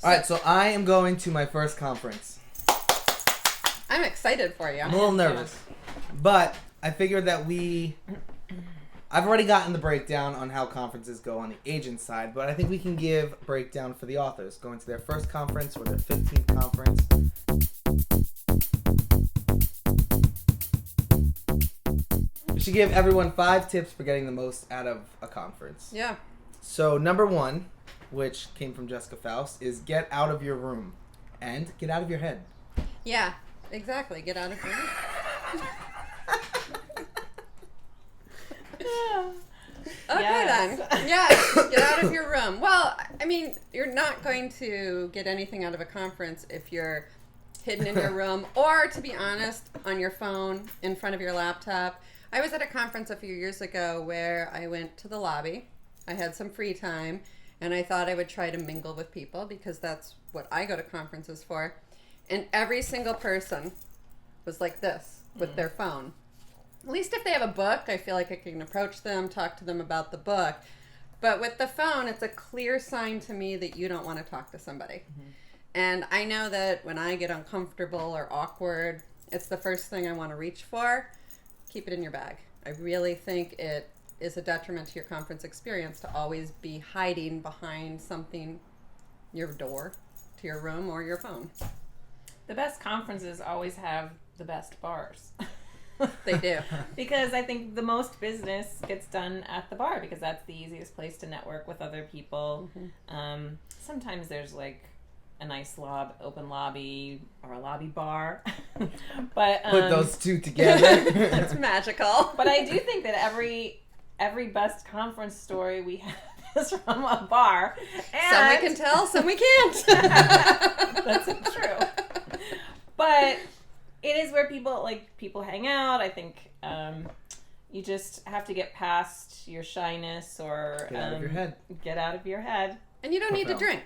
All right, so I am going to my first conference. I'm excited for you. I'm a little nervous, but I figured that I've already gotten the breakdown on how conferences go on the agent side, but I think we can give a breakdown for the authors going to their first conference or their 15th conference. We should give everyone 5 tips for getting the most out of a conference. Yeah. So number 1, which came from Jessica Faust, is get out of your room and get out of your head. Yeah, exactly. Get out of your room. Okay then. Yeah, get out of your room. Well, I mean, you're not going to get anything out of a conference if you're hidden in your room or, to be honest, on your phone in front of your laptop. I was at a conference a few years ago where I went to the lobby. I had some free time, and I thought I would try to mingle with people because that's what I go to conferences for. And every single person was like this with their phone. At least if they have a book, I feel like I can approach them, talk to them about the book. But with the phone, it's a clear sign to me that you don't want to talk to somebody. Mm-hmm. And I know that when I get uncomfortable or awkward, it's the first thing I want to reach for. Keep it in your bag. I really think it is a detriment to your conference experience to always be hiding behind something, your door to your room or your phone. The best conferences always have the best bars. They do. Because I think the most business gets done at the bar because that's the easiest place to network with other people. Mm-hmm. Sometimes there's like a nice open lobby or a lobby bar. But put those two together. That's magical. But I do think that every best conference story we have is from a bar. And some we can tell, some we can't. That's true. But it is where people hang out. I think you just have to get past your shyness or get out of your head. Get out of your head. And you don't need to drink.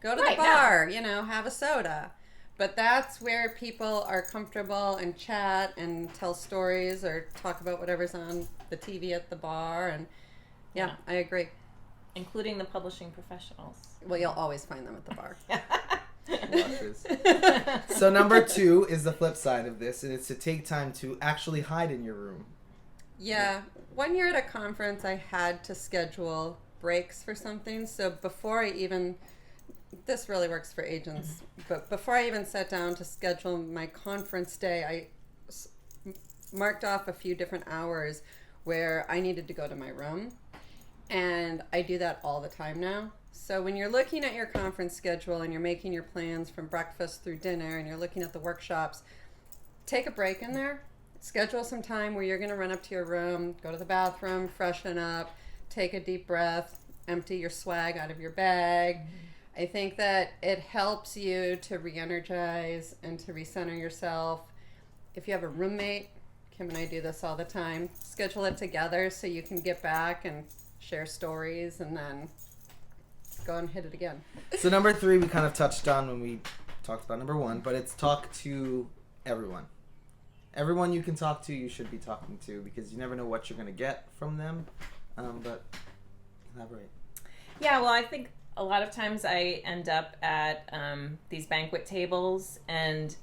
Go to the bar, have a soda. But that's where people are comfortable and chat and tell stories or talk about whatever's on the TV at the bar. And yeah. I agree. Including the publishing professionals. Well, you'll always find them at the bar. So number 2 is the flip side of this, and it's to take time to actually hide in your room. Yeah. One year at a conference, I had to schedule breaks for something. So before I even... This really works for agents, but before I even sat down to schedule my conference day, I marked off a few different hours where I needed to go to my room, and I do that all the time now. So when you're looking at your conference schedule and you're making your plans from breakfast through dinner and you're looking at the workshops, take a break in there, schedule some time where you're going to run up to your room, go to the bathroom, freshen up, take a deep breath, empty your swag out of your bag. I think that it helps you to re-energize and to recenter yourself. If you have a roommate, Kim and I do this all the time, schedule it together so you can get back and share stories and then go and hit it again. So number 3 we kind of touched on when we talked about number 1, but it's talk to everyone. Everyone you can talk to, you should be talking to because you never know what you're going to get from them. But elaborate. Yeah, well, I think a lot of times I end up at these banquet tables, and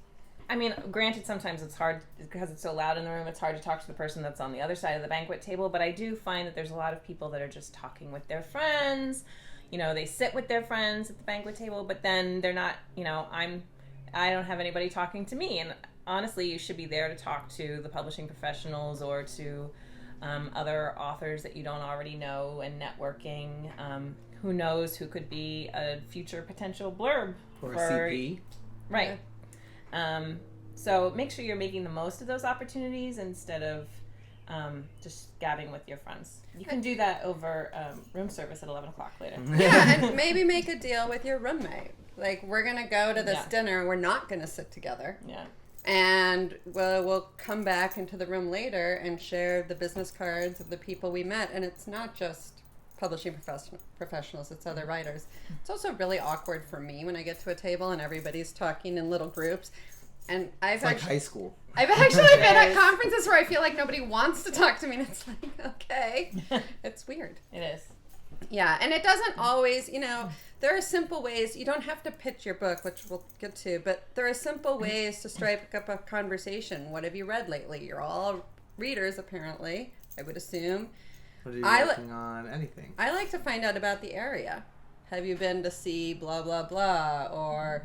I mean, granted, sometimes it's hard because it's so loud in the room, it's hard to talk to the person that's on the other side of the banquet table, but I do find that there's a lot of people that are just talking with their friends. They sit with their friends at the banquet table, but then they're not, I don't have anybody talking to me, and honestly, you should be there to talk to the publishing professionals or to other authors that you don't already know and networking. Who knows who could be a future potential blurb or CP. Right. So make sure you're making the most of those opportunities instead of just gabbing with your friends. You can do that over room service at 11 o'clock later. Yeah, and maybe make a deal with your roommate. Like, we're going to go to this dinner. We're not going to sit together. Yeah. And we'll come back into the room later and share the business cards of the people we met. And it's not just publishing professionals, it's other writers. It's also really awkward for me when I get to a table and everybody's talking in little groups. And it's like high school. I've actually been at conferences where I feel like nobody wants to talk to me, and it's like, okay. It's weird. It is. Yeah, and it doesn't always, there are simple ways. You don't have to pitch your book, which we'll get to, but there are simple ways to strike up a conversation. What have you read lately? You're all readers, apparently, I would assume. What are you working on? Anything. I like to find out about the area. Have you been to see blah, blah, blah? Or,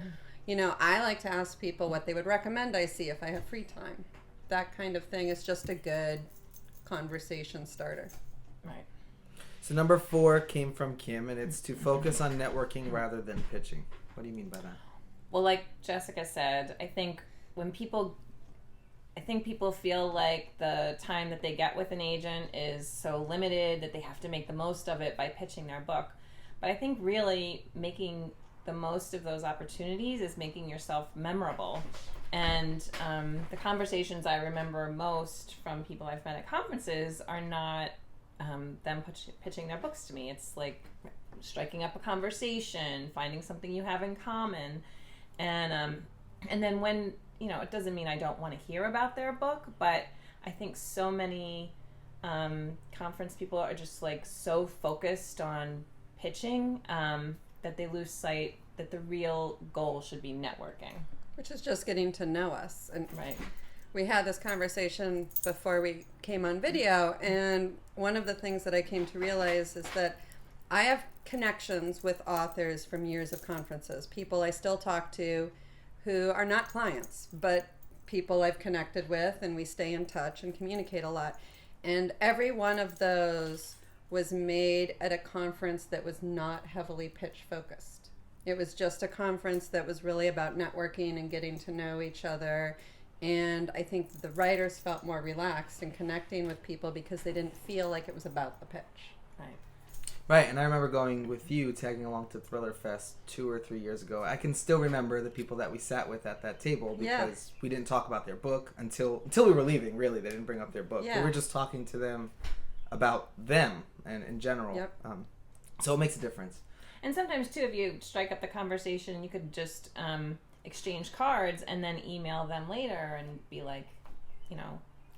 I like to ask people what they would recommend I see if I have free time. That kind of thing is just a good conversation starter. Right. So number 4 came from Kim, and it's to focus on networking rather than pitching. What do you mean by that? Well, like Jessica said, I think people feel like the time that they get with an agent is so limited that they have to make the most of it by pitching their book. But I think really making the most of those opportunities is making yourself memorable. And the conversations I remember most from people I've met at conferences are not them pitching their books to me. It's like striking up a conversation, finding something you have in common. And then when, it doesn't mean I don't want to hear about their book, but I think so many conference people are just like so focused on pitching that they lose sight that the real goal should be networking. Which is just getting to know us. And right. We had this conversation before we came on video, and one of the things that I came to realize is that I have connections with authors from years of conferences, people I still talk to who are not clients, but people I've connected with, and we stay in touch and communicate a lot. And every one of those was made at a conference that was not heavily pitch focused. It was just a conference that was really about networking and getting to know each other. And I think the writers felt more relaxed in connecting with people because they didn't feel like it was about the pitch. Right. Right, and I remember going with you, tagging along to Thriller Fest 2 or 3 years ago. I can still remember the people that we sat with at that table because we didn't talk about their book until we were leaving, really. They didn't bring up their book. Yeah. We were just talking to them about them and in general. Yep. So it makes a difference. And sometimes, too, if you strike up the conversation, you could just exchange cards and then email them later and be like,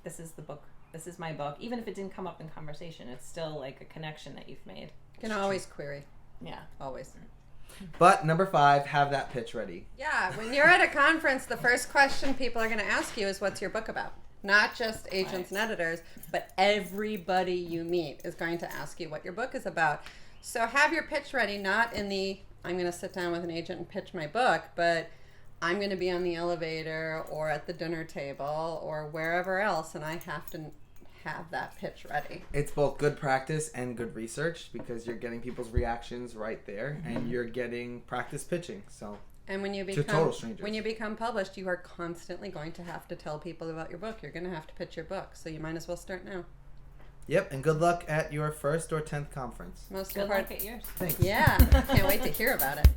this is the book. This is my book. Even if it didn't come up in conversation, it's still like a connection that you've made. You can always query. Yeah. Always. But number 5, have that pitch ready. Yeah, when you're at a conference, the first question people are going to ask you is, what's your book about? Not just agents and editors, but everybody you meet is going to ask you what your book is about. So have your pitch ready, not in the, I'm going to sit down with an agent and pitch my book, but I'm going to be on the elevator or at the dinner table or wherever else, and I have to have that pitch ready. It's both good practice and good research because you're getting people's reactions right there, and you're getting practice pitching. So, and when you total strangers. When you become published, you are constantly going to have to tell people about your book. You're going to have to pitch your book, so you might as well start now. Yep, and good luck at your 1st or 10th conference. Good luck at yours. Thanks. Yeah, can't wait to hear about it.